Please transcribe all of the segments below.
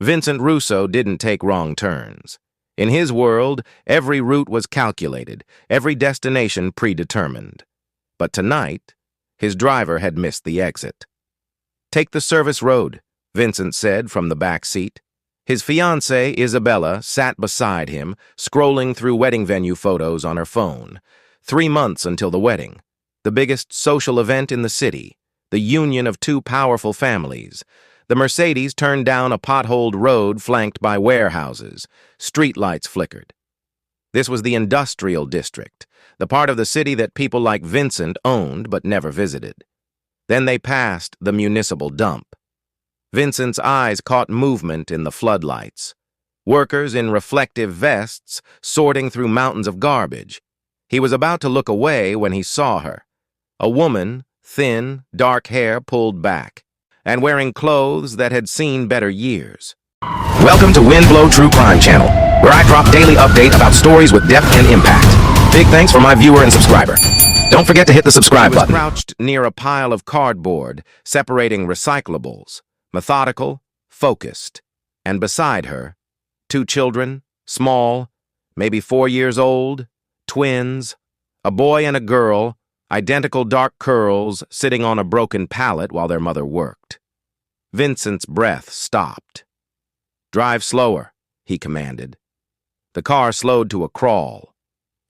Vincent Russo didn't take wrong turns. In his world, every route was calculated, every destination predetermined. But tonight, his driver had missed the exit. "Take the service road," Vincent said from the back seat. His fiancée, Isabella, sat beside him, scrolling through wedding venue photos on her phone. 3 months until the wedding, the biggest social event in the city, the union of two powerful families. The Mercedes turned down a potholed road flanked by warehouses. Streetlights flickered. This was the industrial district, the part of the city that people like Vincent owned but never visited. Then they passed the municipal dump. Vincent's eyes caught movement in the floodlights. Workers in reflective vests sorting through mountains of garbage. He was about to look away when he saw her. A woman, thin, dark hair pulled back, and wearing clothes that had seen better years. Welcome to WindBlow True Crime Channel, where I drop daily update about stories with depth and impact. Big thanks for my viewer and subscriber. Don't forget to hit the subscribe He was button. crouched near a pile of cardboard, separating recyclables, methodical, focused, and beside her, 2 children, small, maybe 4 years old, twins, a boy and a girl, identical dark curls sitting on a broken pallet while their mother worked. Vincent's breath stopped. "Drive slower," he commanded. The car slowed to a crawl.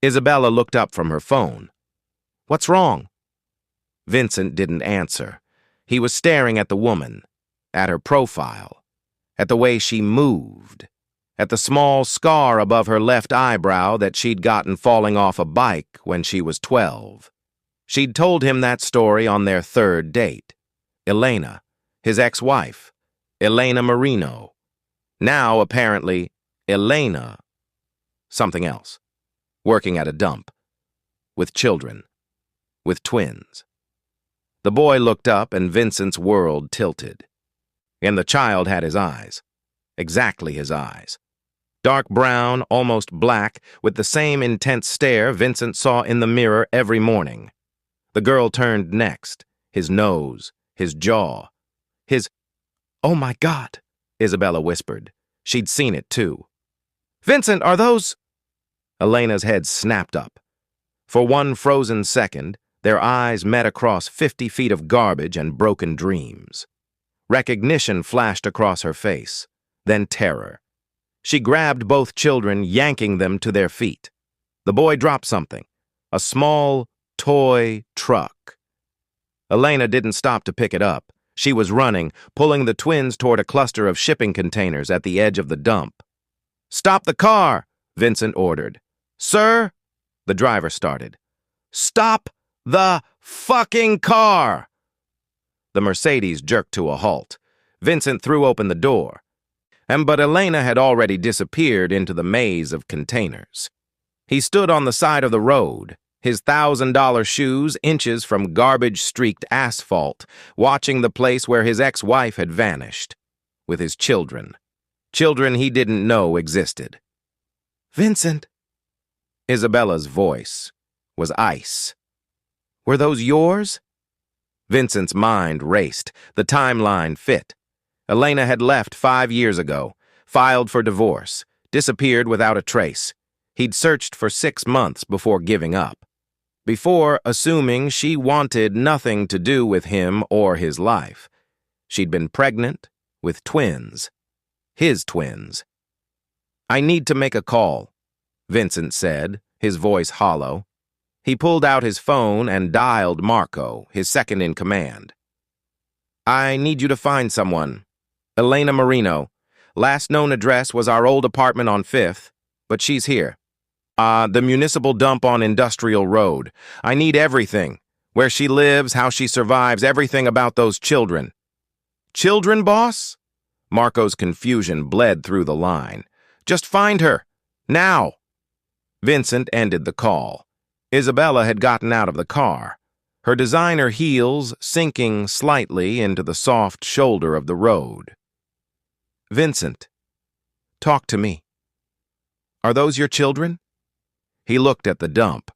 Isabella looked up from her phone. "What's wrong?" Vincent didn't answer. He was staring at the woman, at her profile, at the way she moved, at the small scar above her left eyebrow that she'd gotten falling off a bike when she was 12. She'd told him that story on their 3rd date. Elena, his ex-wife, Elena Marino. Now, apparently, Elena, something else, working at a dump, with children, with twins. The boy looked up and Vincent's world tilted. And the child had his eyes, exactly his eyes. Dark brown, almost black, with the same intense stare Vincent saw in the mirror every morning. The girl turned next, his nose, his jaw, his... "Oh my God," Isabella whispered. She'd seen it too. "Vincent, are those..." Elena's head snapped up. For one frozen second, their eyes met across 50 feet of garbage and broken dreams. Recognition flashed across her face, then terror. She grabbed both children, yanking them to their feet. The boy dropped something, a small toy truck. Elena didn't stop to pick it up. She was running, pulling the twins toward a cluster of shipping containers at the edge of the dump. "Stop the car," Vincent ordered. "Sir?" The driver started. "Stop the fucking car!" The Mercedes jerked to a halt. Vincent threw open the door. But Elena had already disappeared into the maze of containers. He stood on the side of the road, his $1,000 shoes inches from garbage-streaked asphalt, watching the place where his ex-wife had vanished, with his children. Children he didn't know existed. "Vincent!" Isabella's voice was ice. "Were those yours?" Vincent's mind raced. The timeline fit. Elena had left 5 years ago, filed for divorce, disappeared without a trace. He'd searched for 6 months before giving up. Before assuming she wanted nothing to do with him or his life. She'd been pregnant with twins. His twins. "I need to make a call," Vincent said, his voice hollow. He pulled out his phone and dialed Marco, his second in command. "I need you to find someone. Elena Marino. Last known address was our old apartment on 5th, but she's here. The municipal dump on Industrial Road. I need everything. Where she lives, how she survives, everything about those children." "Children, boss?" Marco's confusion bled through the line. "Just find her. Now." Vincent ended the call. Isabella had gotten out of the car, her designer heels sinking slightly into the soft shoulder of the road. "Vincent, talk to me. Are those your children?" He looked at the dump,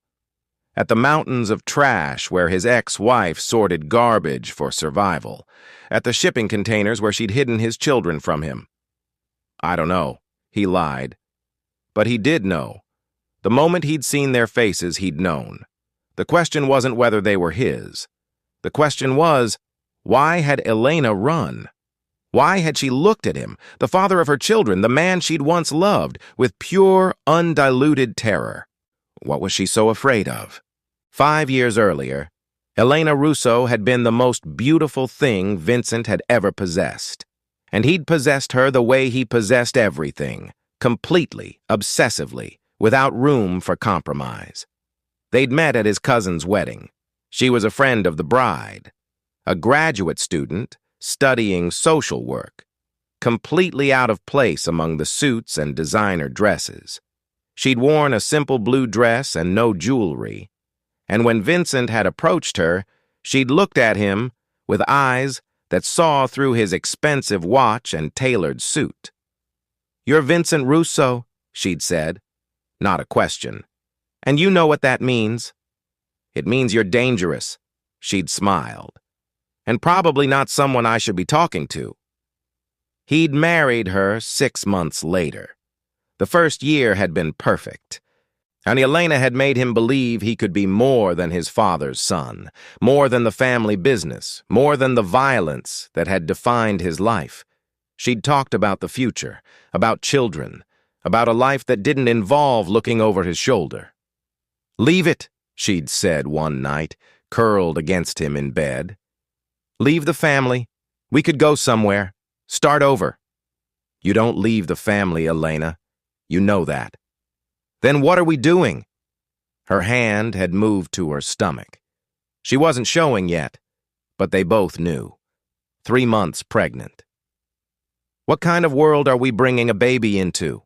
at the mountains of trash where his ex-wife sorted garbage for survival, at the shipping containers where she'd hidden his children from him. I don't know. He lied. But he did know. The moment he'd seen their faces, he'd known. The question wasn't whether they were his. The question was, why had Elena run? Why had she looked at him, the father of her children, the man she'd once loved, with pure, undiluted terror? What was she so afraid of? 5 years earlier, Elena Russo had been the most beautiful thing Vincent had ever possessed. And he'd possessed her the way he possessed everything, completely, obsessively, without room for compromise. They'd met at his cousin's wedding. She was a friend of the bride, a graduate student studying social work, completely out of place among the suits and designer dresses. She'd worn a simple blue dress and no jewelry, and when Vincent had approached her, she'd looked at him with eyes that saw through his expensive watch and tailored suit. "You're Vincent Russo," she'd said. Not a question. "And you know what that means." "It means you're dangerous," she'd smiled. "And probably not someone I should be talking to." He'd married her 6 months later. The first year had been perfect. And Elena had made him believe he could be more than his father's son, more than the family business, more than the violence that had defined his life. She'd talked about the future, about children, about a life that didn't involve looking over his shoulder. "Leave it," she'd said one night, curled against him in bed. "Leave the family. We could go somewhere. Start over." "You don't leave the family, Elena. You know that." "Then what are we doing?" Her hand had moved to her stomach. She wasn't showing yet, but they both knew. 3 months pregnant. "What kind of world are we bringing a baby into?"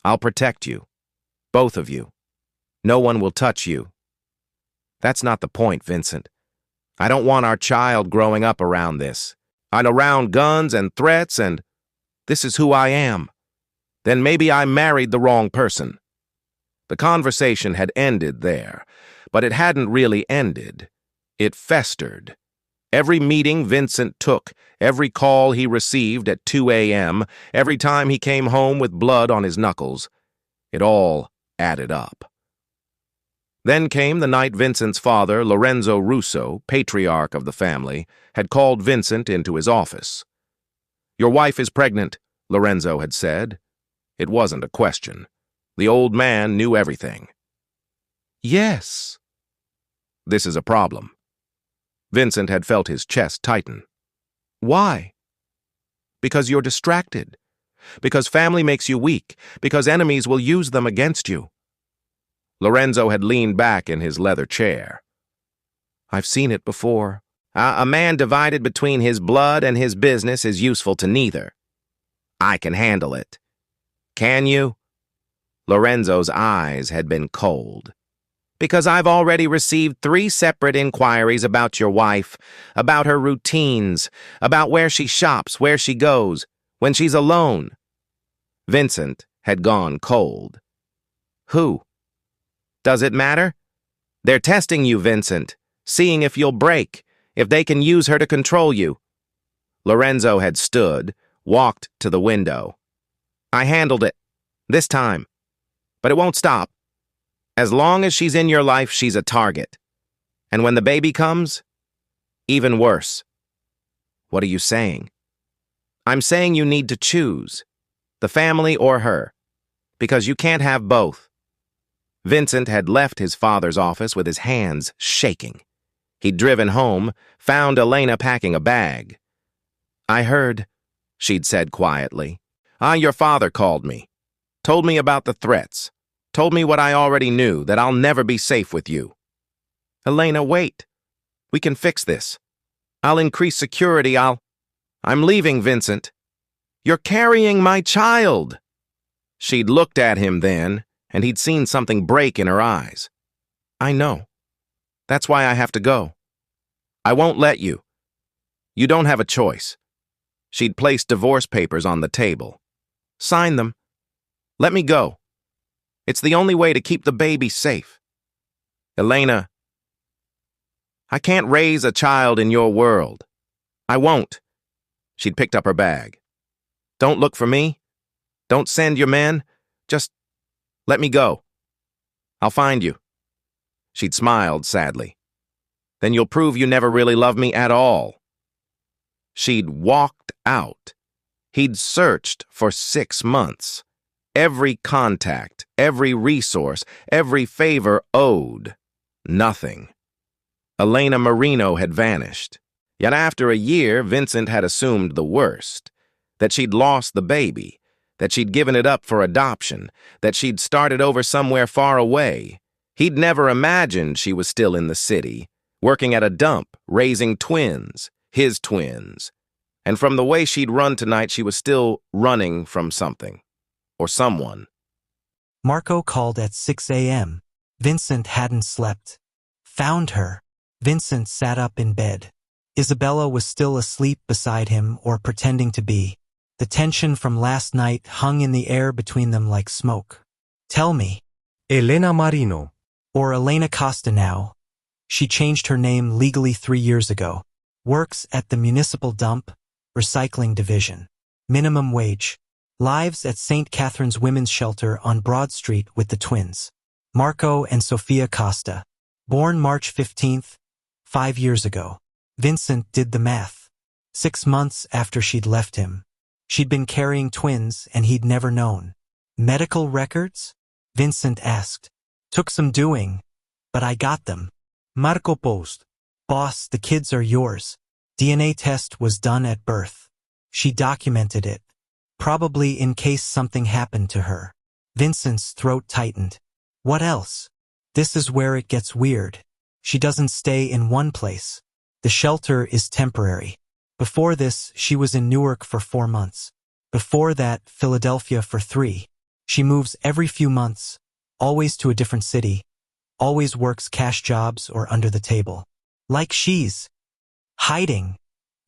"I'll protect you. Both of you. No one will touch you." "That's not the point, Vincent. I don't want our child growing up around this. And around guns and threats and... This is who I am. Then maybe I married the wrong person." The conversation had ended there, but it hadn't really ended. It festered. Every meeting Vincent took, every call he received at 2 a.m., every time he came home with blood on his knuckles, it all added up. Then came the night Vincent's father, Lorenzo Russo, patriarch of the family, had called Vincent into his office. "Your wife is pregnant," Lorenzo had said. It wasn't a question. The old man knew everything. "Yes." "This is a problem." Vincent had felt his chest tighten. "Why?" "Because you're distracted. Because family makes you weak. Because enemies will use them against you." Lorenzo had leaned back in his leather chair. "I've seen it before. A man divided between his blood and his business is useful to neither. I can handle it." "Can you?" Lorenzo's eyes had been cold. "Because I've already received 3 separate inquiries about your wife, about her routines, about where she shops, where she goes, when she's alone." Vincent had gone cold. "Who? Does it matter? They're testing you, Vincent, seeing if you'll break, if they can use her to control you." Lorenzo had stood, walked to the window. "I handled it. This time. But it won't stop. As long as she's in your life, she's a target. And when the baby comes, even worse." "What are you saying?" "I'm saying you need to choose, the family or her, because you can't have both." Vincent had left his father's office with his hands shaking. He'd driven home, found Elena packing a bag. "I heard," she'd said quietly. Your father called me. Told me about the threats. Told me what I already knew, that I'll never be safe with you." "Elena, wait. We can fix this. I'll increase security, I'm leaving, Vincent." "You're carrying my child." She'd looked at him then, and he'd seen something break in her eyes. "I know. That's why I have to go. I won't let you. You don't have a choice." She'd placed divorce papers on the table. "Sign them. Let me go. It's the only way to keep the baby safe." "Elena, I can't raise a child in your world. I won't." She'd picked up her bag. "Don't look for me. Don't send your men. Just let me go. I'll find you. She'd smiled sadly. Then you'll prove you never really loved me at all. She'd walked out. He'd searched for 6 months. Every contact, every resource, every favor owed. Nothing. Elena Marino had vanished. Yet after a year, Vincent had assumed the worst. That she'd lost the baby. That she'd given it up for adoption. That she'd started over somewhere far away. He'd never imagined she was still in the city, working at a dump, raising twins, his twins. And from the way she'd run tonight, she was still running from something. Or someone. Marco called at 6 a.m. Vincent hadn't slept. Found her. Vincent sat up in bed. Isabella was still asleep beside him or pretending to be. The tension from last night hung in the air between them like smoke. Tell me. Elena Marino. Or Elena Costa now. She changed her name legally 3 years ago. Works at the municipal dump, recycling division. Minimum wage. Lives at St. Catherine's Women's Shelter on Broad Street with the twins. Marco and Sofia Costa. Born March 15th, 5 years ago. Vincent did the math. 6 months after she'd left him. She'd been carrying twins and he'd never known. Medical records? Vincent asked. Took some doing, but I got them. Marco Post. Boss, the kids are yours. DNA test was done at birth. She documented it. Probably in case something happened to her. Vincent's throat tightened. What else? This is where it gets weird. She doesn't stay in one place. The shelter is temporary. Before this, she was in Newark for 4 months. Before that, Philadelphia for 3. She moves every few months, always to a different city, always works cash jobs or under the table. Like she's hiding,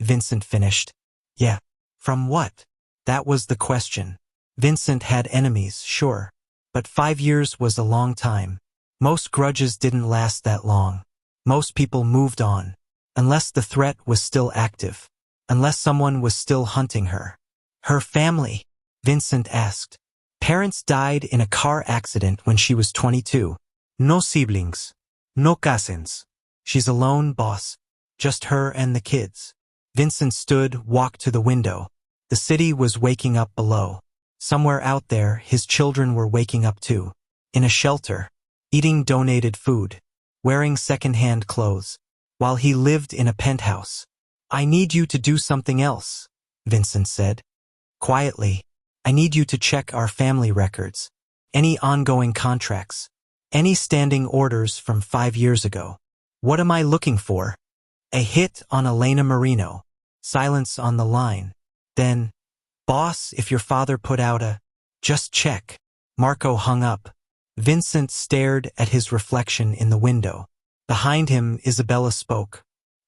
Vincent finished. Yeah. From what? That was the question. Vincent had enemies, sure. But 5 years was a long time. Most grudges didn't last that long. Most people moved on. Unless the threat was still active. Unless someone was still hunting her. Her family? Vincent asked. Parents died in a car accident when she was 22. No siblings. No cousins. She's alone, boss. Just her and the kids. Vincent stood, walked to the window. The city was waking up below. Somewhere out there, his children were waking up too. In a shelter. Eating donated food. Wearing second-hand clothes. While he lived in a penthouse. I need you to do something else, Vincent said. Quietly. I need you to check our family records. Any ongoing contracts. Any standing orders from 5 years ago. What am I looking for? A hit on Elena Marino. Silence on the line. Then, boss, if your father put out a, just check. Marco hung up. Vincent stared at his reflection in the window. Behind him, Isabella spoke.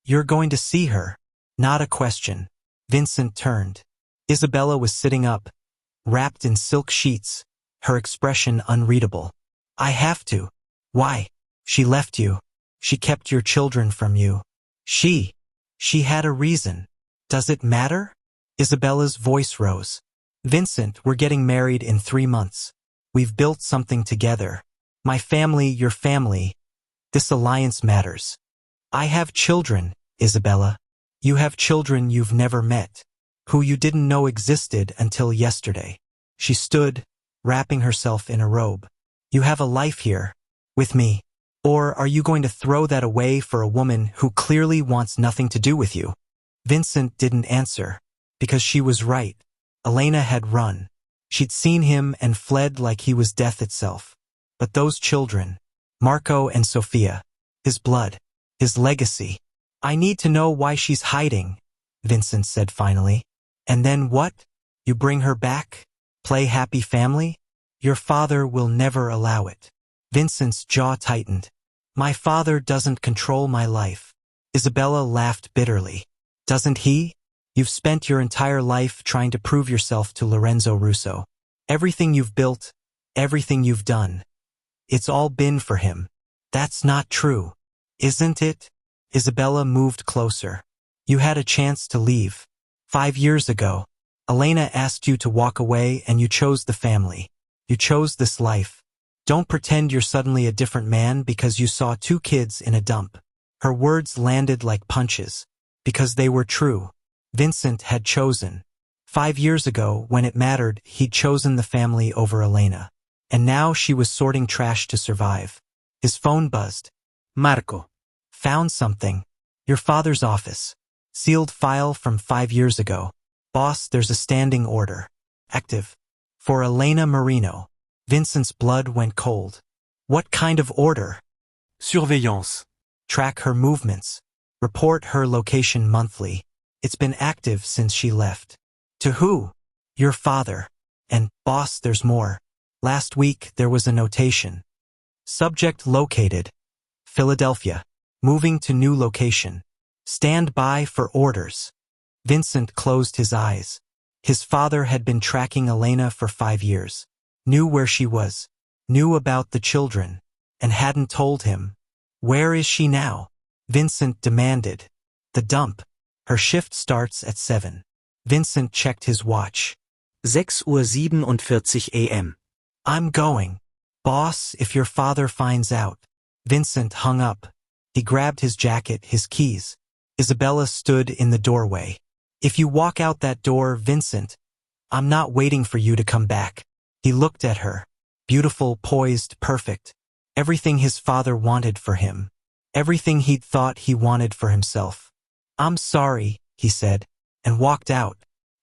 You're going to see her. Not a question. Vincent turned. Isabella was sitting up, wrapped in silk sheets, her expression unreadable. I have to. Why? She left you. She kept your children from you. She had a reason. Does it matter? Isabella's voice rose. Vincent, we're getting married in 3 months. We've built something together. My family, your family. This alliance matters. I have children, Isabella. You have children you've never met, who you didn't know existed until yesterday. She stood, wrapping herself in a robe. You have a life here, with me. Or are you going to throw that away for a woman who clearly wants nothing to do with you? Vincent didn't answer, because she was right. Elena had run. She'd seen him and fled like he was death itself. But those children, Marco and Sofia, his blood, his legacy. I need to know why she's hiding, Vincent said finally. And then what? You bring her back? Play happy family? Your father will never allow it. Vincent's jaw tightened. My father doesn't control my life. Isabella laughed bitterly. Doesn't he? You've spent your entire life trying to prove yourself to Lorenzo Russo. Everything you've built, everything you've done. It's all been for him. That's not true. Isn't it? Isabella moved closer. You had a chance to leave. 5 years ago. Elena asked you to walk away and you chose the family. You chose this life. Don't pretend you're suddenly a different man because you saw 2 kids in a dump. Her words landed like punches. Because they were true. Vincent had chosen. 5 years ago, when it mattered, he'd chosen the family over Elena. And now she was sorting trash to survive. His phone buzzed. Marco. Found something. Your father's office. Sealed file from 5 years ago. Boss, there's a standing order. Active. For Elena Marino. Vincent's blood went cold. What kind of order? Surveillance. Track her movements. Report her location monthly. It's been active since she left. To who? Your father. And, boss, there's more. Last week, there was a notation. Subject located. Philadelphia. Moving to new location. Stand by for orders. Vincent closed his eyes. His father had been tracking Elena for 5 years. Knew where she was. Knew about the children. And hadn't told him. Where is she now? Vincent demanded. The dump. Her shift starts at 7. Vincent checked his watch. 6:47 a.m. I'm going. Boss, if your father finds out. Vincent hung up. He grabbed his jacket, his keys. Isabella stood in the doorway. If you walk out that door, Vincent, I'm not waiting for you to come back. He looked at her. Beautiful, poised, perfect. Everything his father wanted for him. Everything he'd thought he wanted for himself. I'm sorry, he said, and walked out.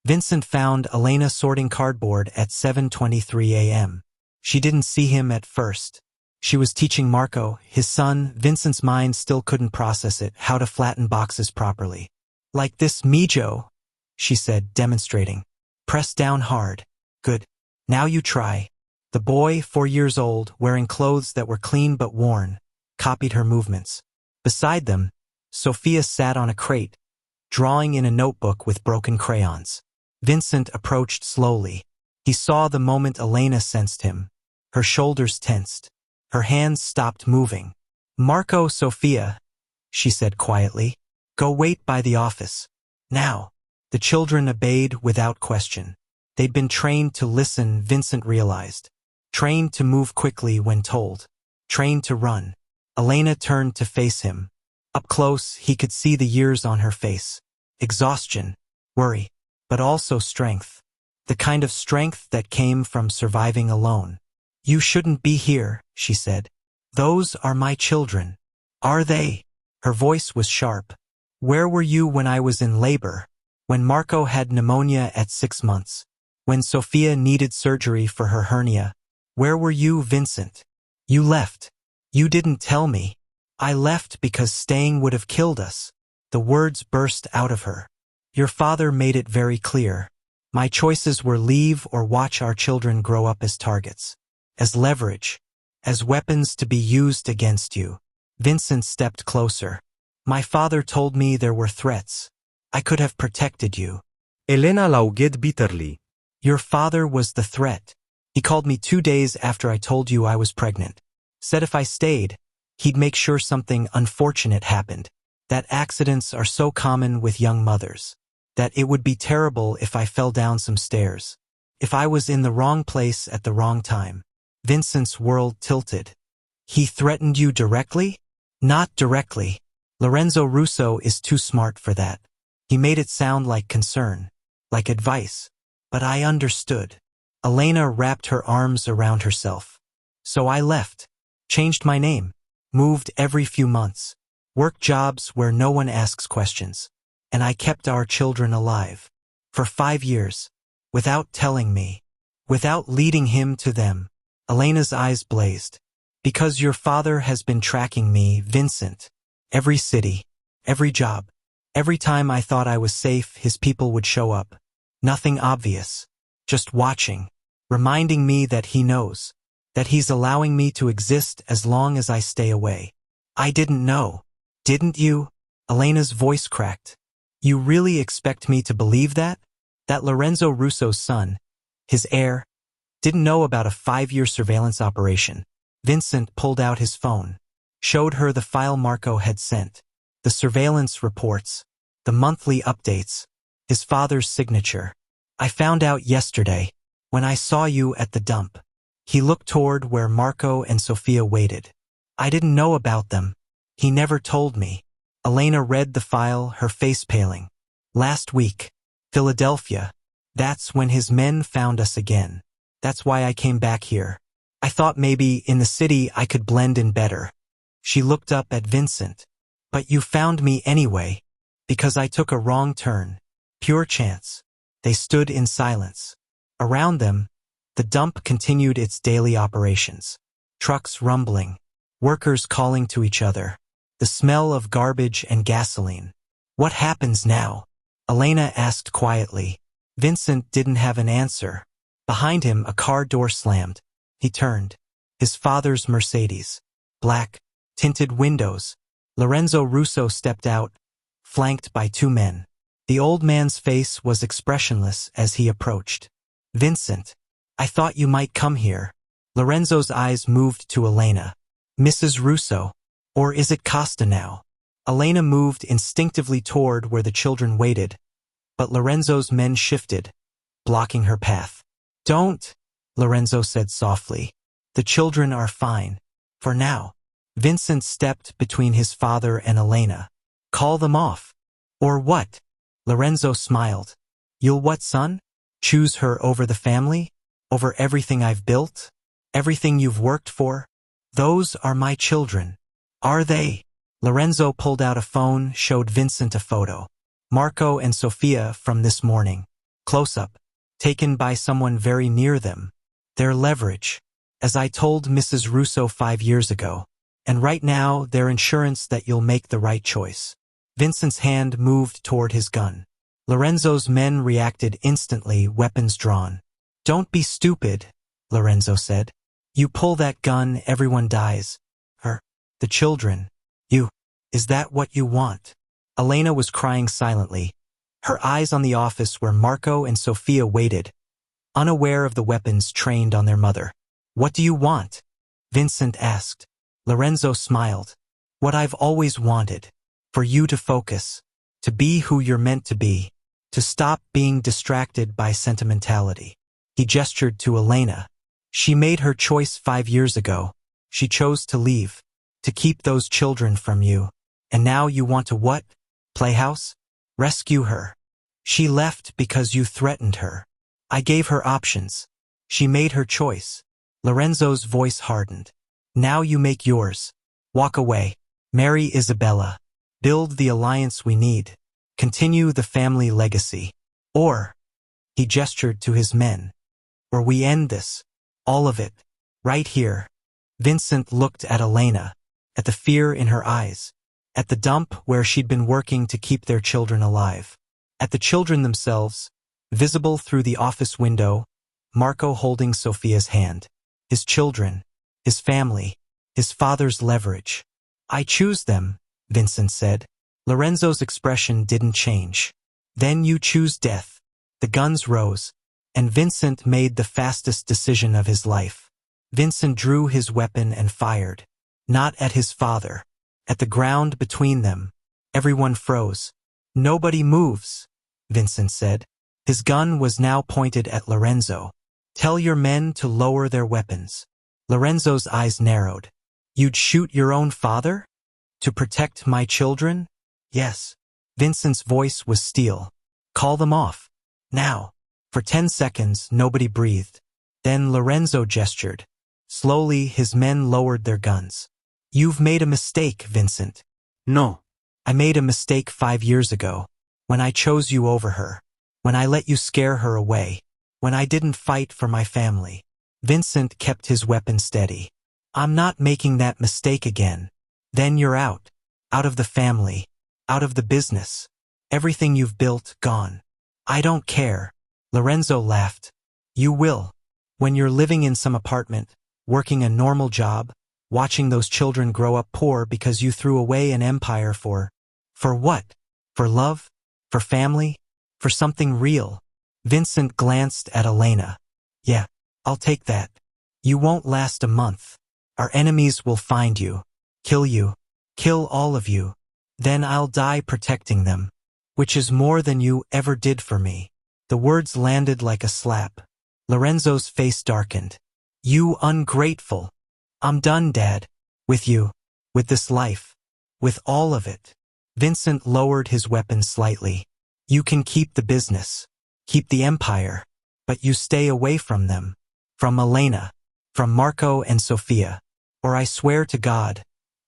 Vincent found Elena sorting cardboard at 7:23 a.m. She didn't see him at first. She was teaching Marco, his son. Vincent's mind still couldn't process it, how to flatten boxes properly. Like this, Mijo, she said, demonstrating. Press down hard. Good. Now you try. The boy, 4 years old, wearing clothes that were clean but worn, copied her movements. Beside them, Sophia sat on a crate, drawing in a notebook with broken crayons. Vincent approached slowly. He saw the moment Elena sensed him. Her shoulders tensed. Her hands stopped moving. Marco, Sophia, she said quietly. Go wait by the office. Now. The children obeyed without question. They'd been trained to listen, Vincent realized. Trained to move quickly when told. Trained to run. Elena turned to face him. Up close, he could see the years on her face. Exhaustion, worry, but also strength. The kind of strength that came from surviving alone. You shouldn't be here, she said. Those are my children. Are they? Her voice was sharp. Where were you when I was in labor? When Marco had pneumonia at 6 months? When Sophia needed surgery for her hernia? Where were you, Vincent? You left. You didn't tell me. I left because staying would have killed us. The words burst out of her. Your father made it very clear. My choices were leave or watch our children grow up as targets. As leverage. As weapons to be used against you. Vincent stepped closer. My father told me there were threats. I could have protected you. Elena laughed bitterly. Your father was the threat. He called me 2 days after I told you I was pregnant. Said if I stayed, he'd make sure something unfortunate happened. That accidents are so common with young mothers. That it would be terrible if I fell down some stairs. If I was in the wrong place at the wrong time. Vincent's world tilted. He threatened you directly? Not directly. Lorenzo Russo is too smart for that. He made it sound like concern. Like advice. But I understood. Elena wrapped her arms around herself. So I left. Changed my name. Moved every few months. Worked jobs where no one asks questions. And I kept our children alive. For 5 years. Without telling me. Without leading him to them. Elena's eyes blazed. Because your father has been tracking me, Vincent. Every city. Every job. Every time I thought I was safe, his people would show up. Nothing obvious. Just watching. Reminding me that he knows. That he's allowing me to exist as long as I stay away. I didn't know. Didn't you? Elena's voice cracked. You really expect me to believe that? That Lorenzo Russo's son, his heir, didn't know about a 5-year surveillance operation. Vincent pulled out his phone. Showed her the file Marco had sent. The surveillance reports. The monthly updates. His father's signature. I found out yesterday, when I saw you at the dump. He looked toward where Marco and Sophia waited. I didn't know about them. He never told me. Elena read the file, her face paling. Last week. Philadelphia. That's when his men found us again. That's why I came back here. I thought maybe in the city I could blend in better. She looked up at Vincent. But you found me anyway. Because I took a wrong turn. Pure chance. They stood in silence. Around them, the dump continued its daily operations. Trucks rumbling. Workers calling to each other. The smell of garbage and gasoline. What happens now? Elena asked quietly. Vincent didn't have an answer. Behind him, a car door slammed. He turned. His father's Mercedes. Black, tinted windows. Lorenzo Russo stepped out, flanked by two men. The old man's face was expressionless as he approached. Vincent, I thought you might come here. Lorenzo's eyes moved to Elena. Mrs. Russo. Or is it Costa now? Elena moved instinctively toward where the children waited, but Lorenzo's men shifted, blocking her path. Don't, Lorenzo said softly. The children are fine. For now. Vincent stepped between his father and Elena. Call them off. Or what? Lorenzo smiled. You'll what, son? Choose her over the family? Over everything I've built? Everything you've worked for? Those are my children. Are they? Lorenzo pulled out a phone, showed Vincent a photo. Marco and Sophia from this morning. Close-up. Taken by someone very near them. Their leverage. As I told Mrs. Russo 5 years ago. And right now, their insurance that you'll make the right choice. Vincent's hand moved toward his gun. Lorenzo's men reacted instantly, weapons drawn. Don't be stupid, Lorenzo said. You pull that gun, everyone dies. Her. The children. You. Is that what you want? Elena was crying silently, her eyes on the office where Marco and Sophia waited, unaware of the weapons trained on their mother. What do you want? Vincent asked. Lorenzo smiled. What I've always wanted. For you to focus. To be who you're meant to be. To stop being distracted by sentimentality. He gestured to Elena. She made her choice 5 years ago. She chose to leave. To keep those children from you. And now you want to what? Playhouse? Rescue her. She left because you threatened her. I gave her options. She made her choice. Lorenzo's voice hardened. Now you make yours. Walk away. Marry Isabella. Build the alliance we need. Continue the family legacy. Or, he gestured to his men. Or we end this. All of it. Right here. Vincent looked at Elena. At the fear in her eyes. At the dump where she'd been working to keep their children alive. At the children themselves, visible through the office window, Marco holding Sophia's hand. His children. His family. His father's leverage. I choose them, Vincent said. Lorenzo's expression didn't change. Then you choose death. The guns rose, and Vincent made the fastest decision of his life. Vincent drew his weapon and fired. Not at his father. At the ground between them. Everyone froze. Nobody moves, Vincent said. His gun was now pointed at Lorenzo. Tell your men to lower their weapons. Lorenzo's eyes narrowed. You'd shoot your own father? To protect my children? Yes. Vincent's voice was steel. Call them off. Now. For 10 seconds, nobody breathed. Then Lorenzo gestured. Slowly, his men lowered their guns. You've made a mistake, Vincent. No. I made a mistake 5 years ago. When I chose you over her. When I let you scare her away. When I didn't fight for my family. Vincent kept his weapon steady. I'm not making that mistake again. Then you're out. Out of the family. Out of the business. Everything you've built, gone. I don't care. Lorenzo laughed. You will. When you're living in some apartment, working a normal job, watching those children grow up poor because you threw away an empire for what? For love? For family? For something real? Vincent glanced at Elena. Yeah, I'll take that. You won't last a month. Our enemies will find you. Kill you. Kill all of you. Then I'll die protecting them. Which is more than you ever did for me. The words landed like a slap. Lorenzo's face darkened. You ungrateful. I'm done, Dad. With you. With this life. With all of it. Vincent lowered his weapon slightly. You can keep the business. Keep the empire. But you stay away from them. From Elena. From Marco and Sofia. Or I swear to God,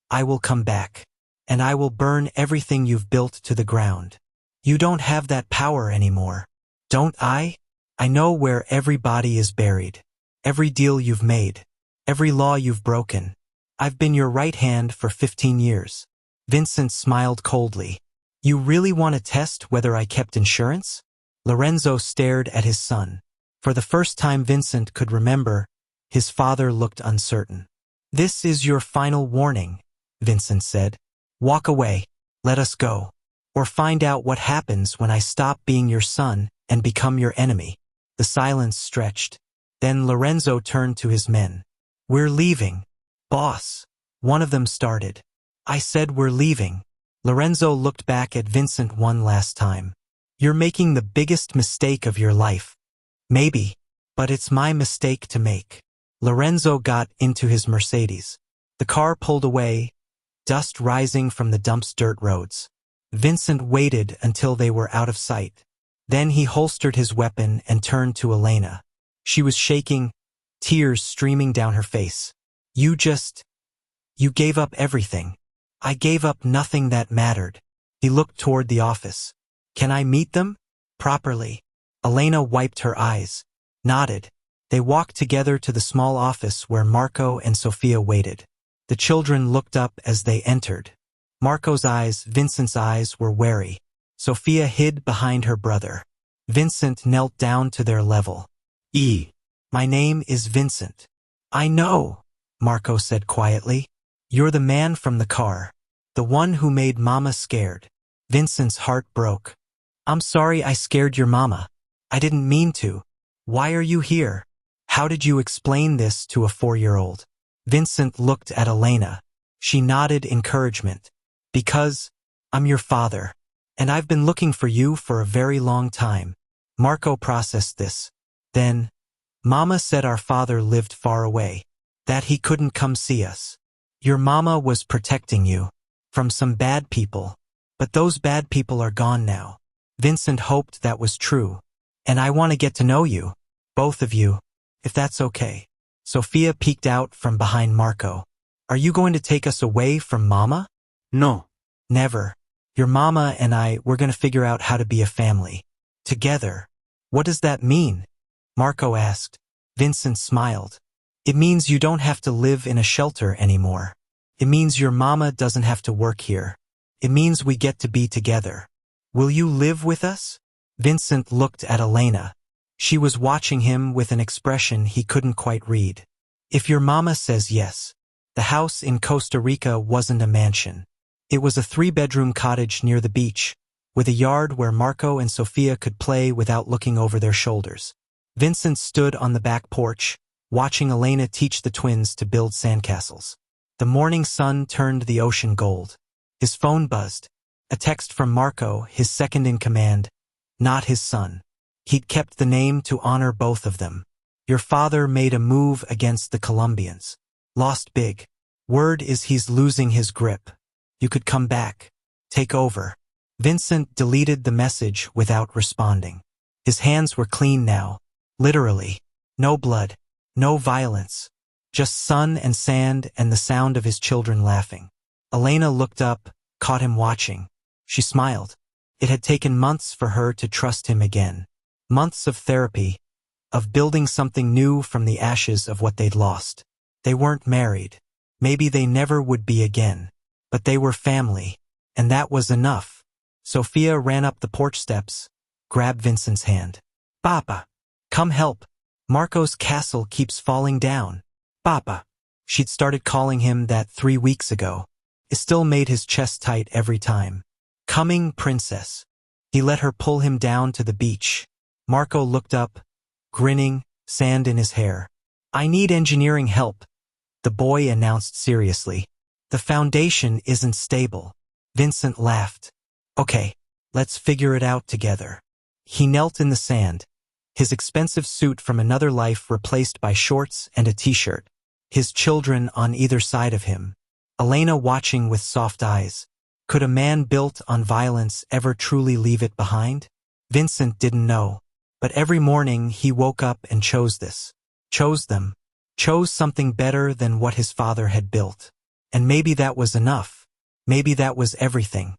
I will come back. And I will burn everything you've built to the ground. You don't have that power anymore. Don't I? I know where everybody is buried. Every deal you've made. Every law you've broken. I've been your right hand for 15 years. Vincent smiled coldly. You really want to test whether I kept insurance? Lorenzo stared at his son. For the first time Vincent could remember, his father looked uncertain. This is your final warning, Vincent said. Walk away. Let us go. Or find out what happens when I stop being your son and become your enemy. The silence stretched. Then Lorenzo turned to his men. We're leaving. Boss. One of them started. I said we're leaving. Lorenzo looked back at Vincent one last time. You're making the biggest mistake of your life. Maybe. But it's my mistake to make. Lorenzo got into his Mercedes. The car pulled away, dust rising from the dump's dirt roads. Vincent waited until they were out of sight. Then he holstered his weapon and turned to Elena. She was shaking, tears streaming down her face. You gave up everything. I gave up nothing that mattered. He looked toward the office. Can I meet them? Properly. Elena wiped her eyes, nodded. They walked together to the small office where Marco and Sofia waited. The children looked up as they entered. Marco's eyes, Vincent's eyes were wary. Sofia hid behind her brother. Vincent knelt down to their level. My name is Vincent. I know, Marco said quietly. You're the man from the car. The one who made Mama scared. Vincent's heart broke. I'm sorry I scared your mama. I didn't mean to. Why are you here? How did you explain this to a 4-year-old? Vincent looked at Elena. She nodded encouragement. Because I'm your father. And I've been looking for you for a very long time. Marco processed this. Then, Mama said our father lived far away. That he couldn't come see us. Your mama was protecting you. From some bad people. But those bad people are gone now. Vincent hoped that was true. And I want to get to know you. Both of you. If that's okay. Sofia peeked out from behind Marco. Are you going to take us away from Mama? No. Never. Your mama and we're going to figure out how to be a family. Together. What does that mean? Marco asked. Vincent smiled. It means you don't have to live in a shelter anymore. It means your mama doesn't have to work here. It means we get to be together. Will you live with us? Vincent looked at Elena. She was watching him with an expression he couldn't quite read. If your mama says yes. The house in Costa Rica wasn't a mansion. It was a 3-bedroom cottage near the beach, with a yard where Marco and Sofia could play without looking over their shoulders. Vincent stood on the back porch, watching Elena teach the twins to build sandcastles. The morning sun turned the ocean gold. His phone buzzed. A text from Marco, his second-in-command, not his son. He'd kept the name to honor both of them. Your father made a move against the Colombians. Lost big. Word is he's losing his grip. You could come back. Take over. Vincent deleted the message without responding. His hands were clean now. Literally. No blood. No violence. Just sun and sand and the sound of his children laughing. Elena looked up, caught him watching. She smiled. It had taken months for her to trust him again. Months of therapy, of building something new from the ashes of what they'd lost. They weren't married. Maybe they never would be again. But they were family. And that was enough. Sofia ran up the porch steps, grabbed Vincent's hand. Papa, come help. Marco's castle keeps falling down. Papa. She'd started calling him that 3 weeks ago. It still made his chest tight every time. Coming, princess. He let her pull him down to the beach. Marco looked up, grinning, sand in his hair. I need engineering help, the boy announced seriously. The foundation isn't stable. Vincent laughed. Okay, let's figure it out together. He knelt in the sand, his expensive suit from another life replaced by shorts and a t-shirt, his children on either side of him, Elena watching with soft eyes. Could a man built on violence ever truly leave it behind? Vincent didn't know, but every morning he woke up and chose this. Chose them. Chose something better than what his father had built. And maybe that was enough. Maybe that was everything.